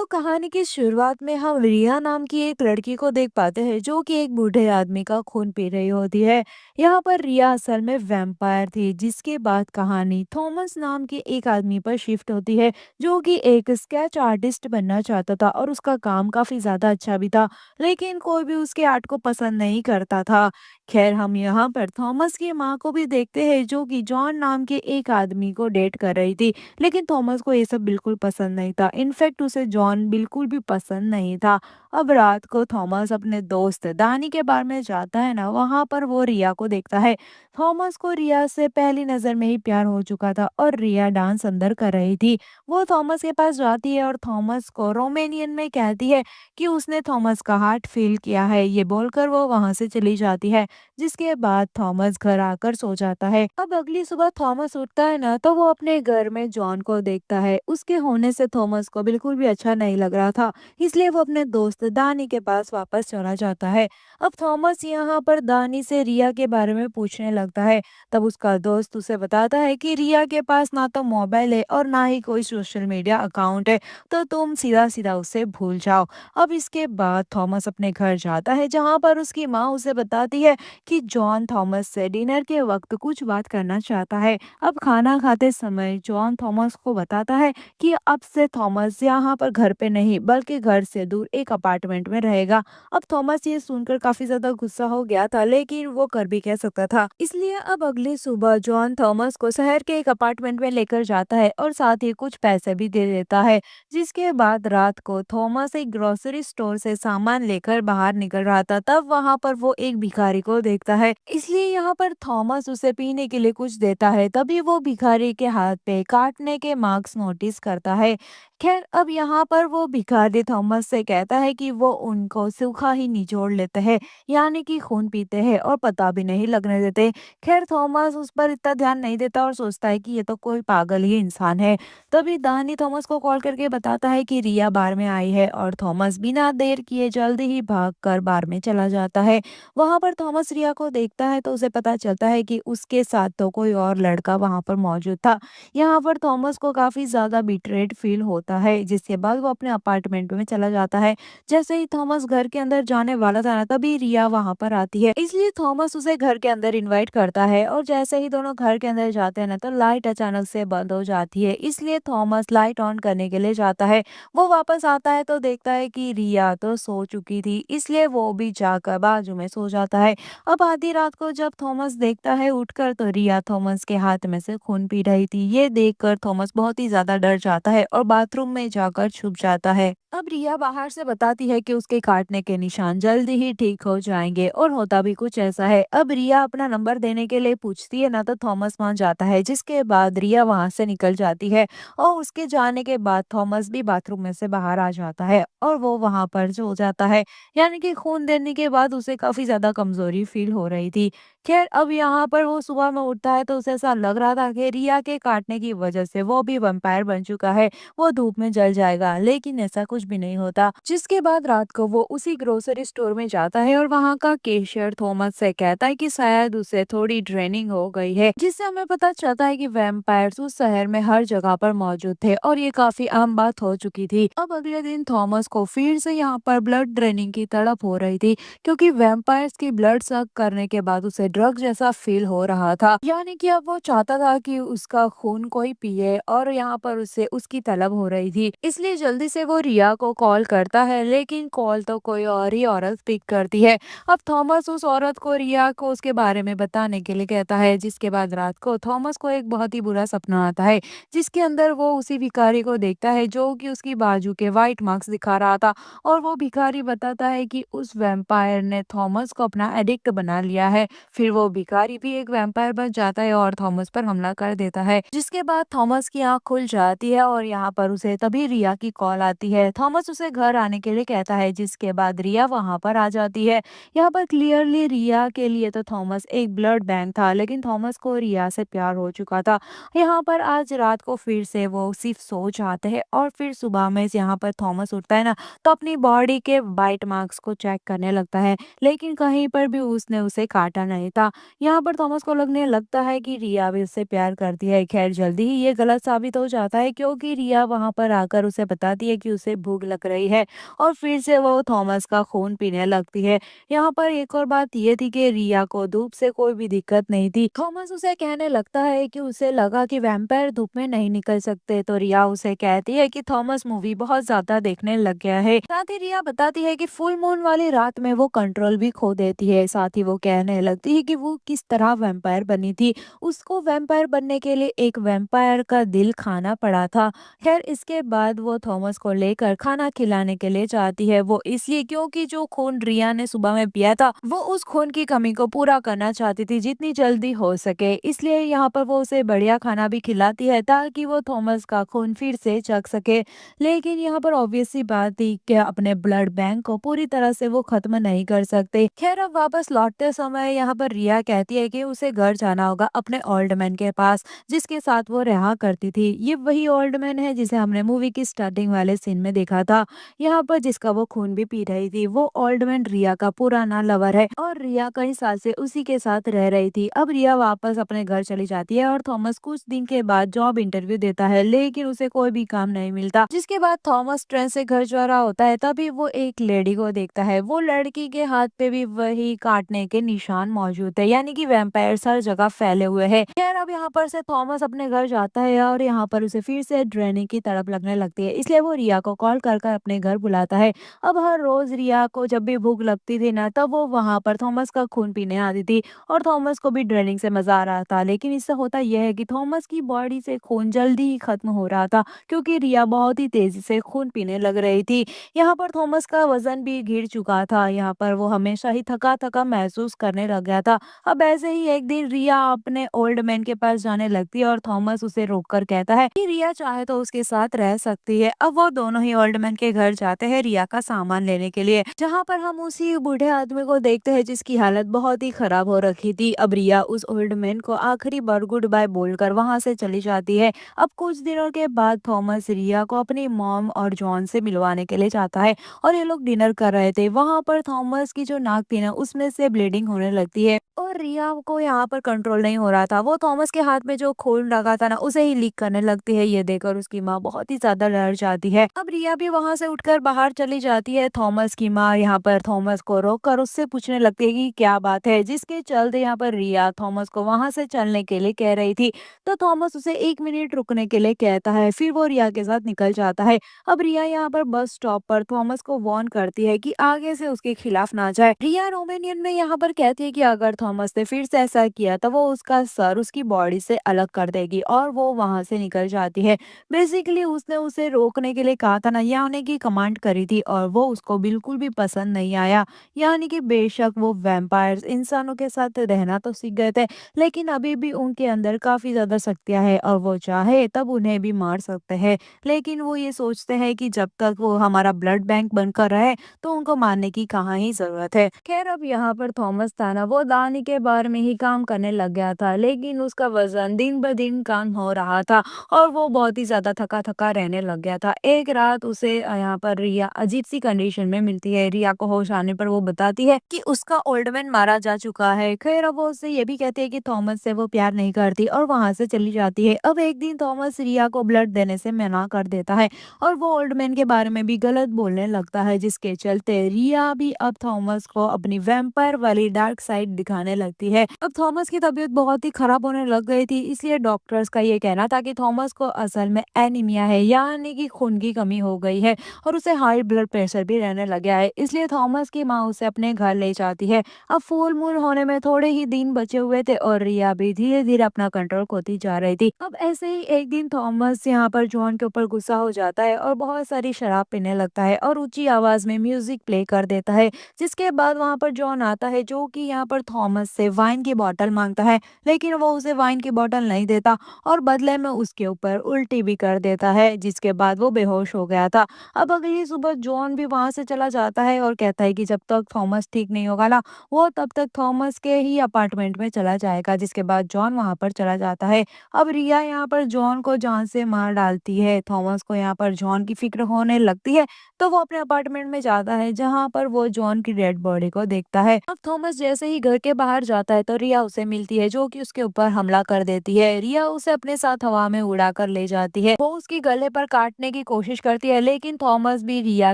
तो कहानी की शुरुआत में हम रिया नाम की एक लड़की को देख पाते हैं जो कि एक बूढ़े आदमी का खून पी रही होती है। यहाँ पर रिया असल में वैम्पायर थी, जिसके बाद कहानी थॉमस नाम के एक आदमी पर शिफ्ट होती है जो कि एक स्केच आर्टिस्ट बनना चाहता था और उसका काम काफी ज्यादा अच्छा भी था। लेकिन कोई भी उसके आर्ट को पसंद नहीं करता था। खैर, हम यहाँ पर थॉमस की माँ को भी देखते हैं जो कि जॉन नाम के एक आदमी को डेट कर रही थी। लेकिन थॉमस को ये सब बिल्कुल पसंद नहीं था। इनफैक्ट उसे जॉन बिल्कुल भी पसंद नहीं था। अब रात को थॉमस अपने दोस्त दानी के बारे में जाता है ना, वहां पर वो रिया को देखता है। थॉमस को रिया से पहली नजर में ही प्यार हो चुका था और रिया डांस अंदर कर रही थी। वो थॉमस के पास जाती है और थॉमस को रोमेनियन में कहती है कि उसने थॉमस का हार्ट फील किया है। ये बोलकर वो वहां से चली जाती है, जिसके बाद थॉमस घर आकर सो जाता है। अब अगली सुबह थॉमस उठता है ना, तो वो अपने घर में जॉन को देखता है। उसके होने से थॉमस को बिल्कुल भी अच्छा नहीं लग रहा था, इसलिए वो अपने दोस्त दानी के पास वापस चला जाता है। अब थॉमस यहाँ पर दानी से रिया के बारे में पूछने लगता है। तब उसका दोस्त उसे बताता है कि रिया के पास ना तो मोबाइल है और ना ही कोई सोशल मीडिया अकाउंट है, तो तुम सीधा सीधा उसे भूल जाओ। अब इसके बाद थॉमस अपने घर जाता है, जहाँ पर उसकी माँ उसे बताती है कि जॉन थॉमस से डिनर के वक्त कुछ बात करना चाहता है। अब खाना खाते समय जॉन थॉमस को बताता है कि अब से थॉमस यहाँ पर घर पे नहीं बल्कि घर से दूर एक अपार्टमेंट में रहेगा। अब थॉमस ये सुनकर काफी ज्यादा गुस्सा हो गया था, लेकिन वो कर भी कह सकता था। इसलिए अब अगली सुबह जॉन थॉमस को शहर के एक अपार्टमेंट में लेकर जाता है और साथ ही कुछ पैसे भी दे देता है। जिसके बाद रात को थॉमस एक ग्रोसरी स्टोर से सामान लेकर बाहर निकल रहा था, तब वहां पर वो एक भिखारी को देखता है। इसलिए यहाँ पर थॉमस उसे पीने के लिए कुछ देता है। तभी वो भिखारी के हाथ पे काटने के मार्क्स नोटिस करता है। खैर, अब यहाँ पर वो भिखारी थॉमस से कहता है कि वो उनको सूखा ही निचोड़ लेते हैं, यानी कि खून पीते हैं और पता भी नहीं लगने देते। खैर, थॉमस उस पर इतना ध्यान नहीं देता और सोचता है कि ये तो कोई पागल ही इंसान है। तभी दानी थॉमस को कॉल करके बताता है कि रिया बार में आई है और थॉमस बिना देर किए जल्दी ही भागकर बार में चला जाता है। वहां पर थॉमस रिया को देखता है तो उसे पता चलता है कि उसके साथ तो कोई और लड़का वहां पर मौजूद था। यहाँ पर थॉमस को काफी ज्यादा बिटरेड फील होता है, जिसके बाद वो अपने अपार्टमेंट में चला जाता है। जैसे ही थॉमस घर के अंदर जाने वाला था ना, तभी रिया वहां पर आती है। इसलिए थॉमस उसे घर के अंदर इनवाइट करता है और जैसे ही दोनों घर के अंदर जाते हैं ना, तो लाइट अचानक से बंद हो जाती है। इसलिए थॉमस लाइट ऑन करने के लिए जाता है। वो वापस आता है तो देखता है कि रिया तो सो चुकी थी, इसलिए वो भी जाकर बाजू में सो जाता है। अब आधी रात को जब थॉमस देखता है उठकर, तो रिया थॉमस के हाथ में से खून पी रही थी। ये देखकर थॉमस बहुत ही ज्यादा डर जाता है और बाथरूम में जाकर छुप जाता है। अब रिया बाहर से बताती है कि उसके काटने के निशान जल्दी ही ठीक हो जाएंगे, और होता भी कुछ ऐसा है। अब रिया अपना नंबर देने के लिए पूछती है ना, तो थॉमस मान जाता है, जिसके बाद रिया वहां से निकल जाती है। और उसके जाने के बाद थॉमस भी बाथरूम में से बाहर आ जाता है और वो वहां पर सो जाता है। यानी कि खून देने के बाद उसे काफी ज्यादा कमजोरी फील हो रही थी। खैर, अब यहाँ पर वो सुबह में उठता है तो उसे ऐसा लग रहा था कि रिया के काटने की वजह से वो भी वैम्पायर बन चुका है, वो धूप में जल जाएगा। लेकिन ऐसा कुछ भी नहीं होता। जिसके बाद रात को वो उसी ग्रोसरी स्टोर में जाता है और वहाँ का कैशियर थॉमस से कहता है कि शायद उसे थोड़ी ट्रेनिंग हो गई है, जिससे हमें पता चलता है कि वैम्पायर्स उस शहर में हर जगह पर मौजूद थे और ये काफी आम बात हो चुकी थी। अब अगले दिन थॉमस को फिर से यहाँ पर ब्लड ड्रेनिंग की तड़प हो रही थी, क्योंकि वैम्पायर्स की ब्लड सक करने के बाद उसे ड्रग जैसा फील हो रहा था। यानी कि अब वो चाहता था कि उसका खून कोई पिए, और यहाँ पर उसे उसकी तलब हो रही थी। इसलिए जल्दी से वो रिया को कॉल करता है, लेकिन कॉल तो कोई और ही औरत पिक करती है। अब थॉमस उस औरत को रिया को उसके बारे में बताने के लिए कहता है। जिसके बाद रात को थॉमस को एक बहुत ही बुरा सपना आता है, जिसके अंदर वो उसी भिखारी को देखता है जो कि उसकी बाजू के वाइट मार्क्स दिखा रहा था। और वो भिखारी बताता है कि उस वैम्पायर ने थॉमस को अपना एडिक्ट बना लिया है। फिर वो भिखारी भी एक वैम्पायर बन जाता है और थॉमस पर हमला कर देता है। जिसके बाद थॉमस की आंख खुल जाती है और यहाँ पर उसे तभी रिया की कॉल आती है। थॉमस उसे घर आने के लिए कहता है, जिसके बाद रिया वहां पर आ जाती है। यहाँ पर क्लियरली रिया के लिए तो थॉमस एक ब्लड बैंक था, लेकिन थॉमस को रिया से प्यार हो चुका था। यहाँ पर आज रात को फिर से वो सिर्फ सो जाते हैं और फिर सुबह में यहाँ पर थॉमस उठता है ना, तो अपनी बॉडी के बाइट मार्क्स को चेक करने लगता है, लेकिन कहीं पर भी उसने उसे काटा नहीं था। यहाँ पर थॉमस को लगने लगता है कि रिया भी उससे प्यार करती है। खैर, जल्दी ही ये गलत साबित हो जाता है, क्योंकि रिया वहां पर आकर उसे बताती है कि उसे भूख लग रही है और फिर से वो थॉमस का खून पीने लगती है। यहाँ पर एक और बात ये थी कि रिया को धूप से कोई भी दिक्कत नहीं थी। थॉमस उसे कहने लगता है कि उसे लगा कि वैम्पायर धूप में नहीं निकल सकते, तो रिया उसे कहती है कि थॉमस मूवी बहुत ज्यादा देखने लग गया है। साथ ही रिया बताती है कि फुल मून वाली रात में वो कंट्रोल भी खो देती है। साथ ही वो कहने लगती है कि वो किस तरह वैम्पायर बनी थी। उसको वैम्पायर बनने के लिए एक वैम्पायर का दिल खाना पड़ा था। खैर इसके बाद वो थॉमस को लेकर खाना खिलाने के लिए जाती है। वो इसलिए क्योंकि जो खून रिया ने सुबह में पिया था वो उस खून की कमी को पूरा करना चाहती थी जितनी जल्दी हो सके। इसलिए यहाँ पर वो उसे बढ़िया खाना भी खिलाती है ताकि वो थॉमस का खून फिर से चख सके। लेकिन यहाँ पर ऑब्वियस सी बात थी कि अपने ब्लड बैंक को पूरी तरह से वो खत्म नहीं कर सकते। खैर अब वापस लौटते समय यहाँ पर रिया कहती है कि उसे घर जाना होगा अपने ओल्ड मैन के पास जिसके साथ वो रहा करती थी। ये वही ओल्ड मैन है जिसे हमने मूवी की स्टार्टिंग वाले सीन में देखा था। यहाँ पर जिसका वो खून भी पी रही थी वो ओल्ड मैन रिया का पुराना लवर है और रिया कई साल से उसी के साथ रह रही थी। अब रिया वापस अपने घर चली जाती है और थॉमस कुछ दिन के बाद जॉब इंटरव्यू देता है लेकिन उसे कोई भी काम नहीं मिलता। जिसके बाद थॉमस ट्रेन से घर जा रहा होता है तभी वो एक लेडी को देखता है। वो लड़की के हाथ पे भी वही काटने के निशान मौजूद है, यानी कि वैम्पायर्स हर जगह फैले हुए हैं। खैर अब यहाँ पर से थॉमस अपने घर जाता है और यहाँ पर उसे फिर से ड्रेनिंग की तड़प लगने लगती है, इसलिए वो रिया को कॉल कर कर अपने घर बुलाता है। अब हर रोज रिया को जब भी भूख लगती थी ना तब वो वहां पर थॉमस का खून पीने आती थी और थॉमस को भी ड्रेनिंग से मजा आ रहा था। लेकिन इससे होता यह है कि थॉमस की बॉडी से खून जल्दी ही खत्म हो रहा था क्योंकि रिया बहुत ही तेजी से खून पीने लग रही थी। यहाँ पर थॉमस का वजन भी गिर चुका था। यहाँ पर वो हमेशा ही थका थका महसूस करने लग गया था। अब ऐसे ही एक दिन रिया अपने ओल्ड मैन के पास जाने लगती है और थॉमस उसे रोककर कहता है कि रिया चाहे तो उसके साथ रह सकती है। अब वो दोनों ही ओल्ड मैन के घर जाते हैं रिया का सामान लेने के लिए, जहाँ पर हम उसी बूढ़े आदमी को देखते हैं जिसकी हालत बहुत ही खराब हो रखी थी। अब रिया उस ओल्ड मैन को आखिरी बार गुड बाय बोलकर वहां से चली जाती है। अब कुछ दिनों के बाद थॉमस रिया को अपनी मॉम और जॉन से मिलवाने के लिए जाता है और ये लोग डिनर कर रहे थे। वहां पर थॉमस की जो नाक थी ना उसमें से ब्लीडिंग होने लगती है और रिया को यहाँ पर कंट्रोल नहीं हो रहा था। वो थॉमस के हाथ में जो खून लगा था ना उसे ही लीक करने लगती है। ये देखकर उसकी माँ बहुत ही ज्यादा डर जाती है। अब रिया भी वहां से उठकर बाहर चली जाती है। थॉमस की माँ यहाँ पर थॉमस को रोक कर उससे पूछने लगती है कि क्या बात है, जिसके चलते यहाँ पर रिया थॉमस को वहां से चलने के लिए कह रही थी। तो थॉमस उसे 1 मिनट रुकने के लिए कहता है, फिर वो रिया के साथ निकल जाता है। अब रिया यहाँ पर बस स्टॉप पर थॉमस को वार्न करती है कि आगे से उसके खिलाफ ना जाए। रिया रोमानियन में यहाँ पर कहती है कि अगर थॉमस ने फिर से ऐसा किया तो वो उसका सर उसकी बॉडी से अलग कर देगी और वो वहां से निकल जाती है। बेसिकली उसने उसे रोकने के लिए कहा था ना, यानी कि कमांड करी थी और वो उसको बिल्कुल भी पसंद नहीं आया। यानी कि बेशक वो वैम्पायर्स इंसानों के साथ रहना तो सीख गए थे लेकिन अभी भी उनके अंदर काफी ज्यादा शक्तियां हैं और वो चाहे तब उन्हें भी मार सकते हैं। लेकिन वो ये सोचते हैं कि जब तक वो हमारा ब्लड बैंक बनकर रहे तो उनको मारने की कहाँ ही जरूरत है। खैर अब यहाँ पर थॉमस था ना वो दानी के बार में ही काम करने लग गया था लेकिन उसका वजन दिन ब दिन कम हो रहा था और वो बहुत ही ज्यादा थका थका रहने लग गया था। एक रात उसे यहाँ पर रिया अजीब सी कंडीशन में मिलती है। रिया को होश आने पर वो बताती है कि उसका ओल्ड मैन मारा जा चुका है। खैर अब वो उससे ये भी कहती है कि थॉमस से वो प्यार नहीं करती और वहां से चली जाती है। अब एक दिन थॉमस रिया को ब्लड देने से मना कर देता है और वो ओल्ड मैन के बारे में भी गलत बोलने लगता है जिसके चलते रिया भी अब थॉमस को अपनी वैम्पायर वाली डार्क साइड दिखाने लगती है। अब थॉमस की तबीयत बहुत ही खराब होने लग गई थी, इसलिए डॉक्टर्स का ये कहना था कि थॉमस को असल में एनीमिया है, यानी कि खून की कमी हो गई है और उसे हाई ब्लड प्रेशर भी रहने लग गया है। इसलिए थॉमस की माँ उसे अपने घर ले जाती है। अब फुल मून होने में थोड़े ही दिन बचे हुए थे और रिया भी धीरे धीरे अपना कंट्रोल खोती जा रही थी। अब ऐसे ही एक दिन थॉमस यहाँ पर जॉन के ऊपर गुस्सा हो जाता है और बहुत सारी शराब पीने लगता है और ऊंची आवाज में म्यूजिक प्ले कर देता है। जिसके बाद वहां पर जॉन आता है जो कि यहाँ पर थॉमस से वाइन की बोतल मांगता है लेकिन वो उसे वाइन की बोतल नहीं देता और बदले में उसके ऊपर उल्टी भी कर देता है जिसके बाद वो बेहोश हो गया था। अब अगली सुबह जॉन भी वहां से चला जाता है और कहता है कि जब तक थॉमस ठीक नहीं होगा ना वो तब तक थॉमस के ही अपार्टमेंट में चला जाएगा। जिसके बाद जॉन वहां पर चला जाता है। अब रिया यहाँ पर जॉन को जान से मार डालती है। थॉमस को यहाँ पर जॉन की फिक्र होने लगती है तो वो अपने अपार्टमेंट में जाता है जहाँ पर वो जॉन की डेड बॉडी को देखता है। अब थॉमस जैसे ही घर के बाहर जाता है तो रिया उसे मिलती है जो कि उसके ऊपर हमला कर देती है। रिया उसे अपने साथ हवा में उड़ाकर ले जाती है। वो उसकी गले पर काटने की कोशिश करती है लेकिन थॉमस भी रिया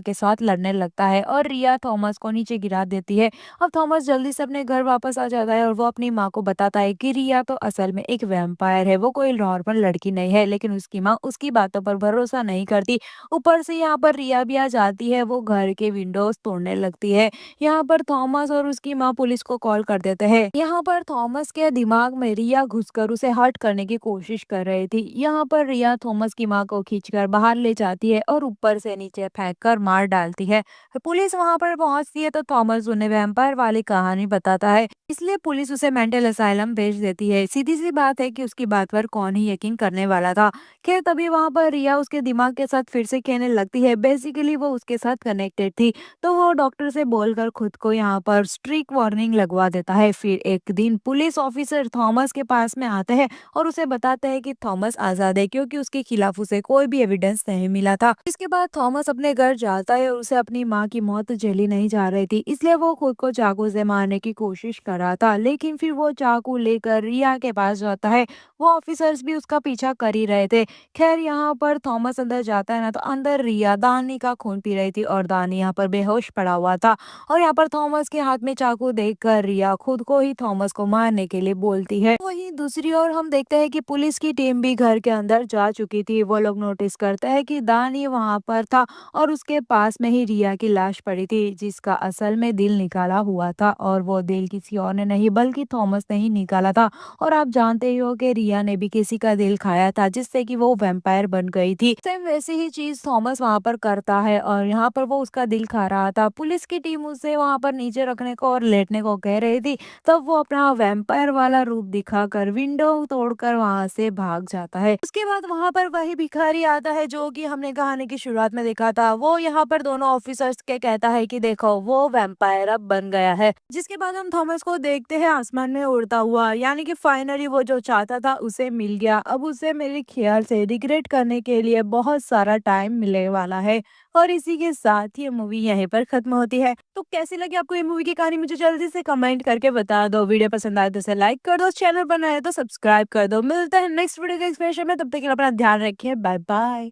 के साथ लड़ने लगता है और रिया थॉमस को नीचे गिरा देती है। अब थॉमस जल्दी से अपने घर वापस आ जाता है और वो अपनी माँ को बताता है कि रिया तो असल में एक वैम्पायर है, वो कोई नॉर्मल लड़की नहीं है। लेकिन उसकी माँ उसकी बातों पर भरोसा नहीं करती। ऊपर से यहाँ पर रिया भी आ जाती है, वो घर के विंडोज तोड़ने लगती है। यहाँ पर थॉमस और उसकी माँ पुलिस को कॉल कर देते हैं। यहाँ पर थॉमस के दिमाग में रिया घुसकर उसे हर्ट करने की कोशिश कर रही थी। यहाँ पर रिया थॉमस की माँ को खींचकर बाहर ले जाती है और ऊपर से नीचे फेंककर मार डालती है। पुलिस वहां पर पहुंचती है तो थॉमस उन्हें वैम्पायर वाली कहानी बताता है, इसलिए पुलिस उसे मेंटल असाइलम भेज देती है। सीधी सी बात है कि उसकी बात पर कौन ही यकीन करने वाला था। खैर तभी वहां पर रिया उसके दिमाग के साथ फिर से कहने लगती है। बेसिकली वो उसके साथ कनेक्टेड थी, तो वो डॉक्टर से बोलकर खुद को यहाँ पर स्ट्रिक वार्निंग लगवा देता है। फिर एक दिन पुलिस ऑफिसर थॉमस के पास में आते हैं और उसे बताते हैं कि थॉमस आजाद है क्योंकि उसके खिलाफ उसे कोई भी एविडेंस नहीं मिला था। इसके बाद थॉमस अपने घर जाता है और उसे अपनी माँ की मौत झेली नहीं जा रही थी, इसलिए वो खुद को चाकू से मारने की कोशिश कर रहा था। लेकिन फिर वो चाकू लेकर रिया के पास जाता है। वो ऑफिसर्स भी उसका पीछा कर ही रहे थे। खैर यहाँ पर थॉमस अंदर जाता है ना, तो अंदर रिया दानी का खून पी रही थी और दानी यहाँ पर बेहोश पड़ा हुआ था। और यहाँ पर थॉमस के हाथ में चाकू देखकर रिया खुद को ही थॉमस को मारने के लिए बोलती है। वहीं दूसरी ओर हम देखते हैं कि पुलिस की टीम भी घर के अंदर जा चुकी थी। वो लोग नोटिस करते हैं कि दानी वहां पर था और उसके पास में ही रिया की लाश पड़ी थी जिसका असल में दिल निकाला हुआ था, और वो दिल किसी और ने नहीं बल्कि थॉमस ने ही निकाला था। और आप जानते ही हो कि रिया ने भी किसी का दिल खाया था जिससे कि वो वैम्पायर बन गई थी। सेम वैसी ही चीज थॉमस वहां पर करता है और यहाँ पर वो उसका दिल खा रहा था। पुलिस की टीम उसे वहां पर नीचे रखने को और लेटने को कह रही थी, तब वो अपना वैम्पायर वाला रूप दिखाकर विंडो तोड़कर वहां से भाग जाता है। उसके बाद वहां पर वही भिखारी आता है जो कि हमने कहानी की शुरुआत में देखा था। वो यहाँ पर दोनों ऑफिसर्स के कहता है कि देखो वो वैम्पायर अब बन गया है। जिसके बाद हम थॉमस को देखते हैं आसमान में उड़ता हुआ, यानी कि फाइनली वो जो चाहता था उसे मिल गया। अब उसे मेरे ख्याल से रिग्रेट करने के लिए बहुत सारा टाइम मिलने वाला है। और इसी के साथ ये मूवी यहीं पर खत्म होती है। तो कैसी लगी आपको ये मूवी की कहानी, मुझे जल्दी से कमेंट करके बता दो। वीडियो पसंद आए तो इसे लाइक कर दो, चैनल पर नए हो तो सब्सक्राइब कर दो। मिलता है नेक्स्ट वीडियो के एक्सप्लेनेशन में, तब तक के लिए अपना ध्यान रखिए। Bye bye.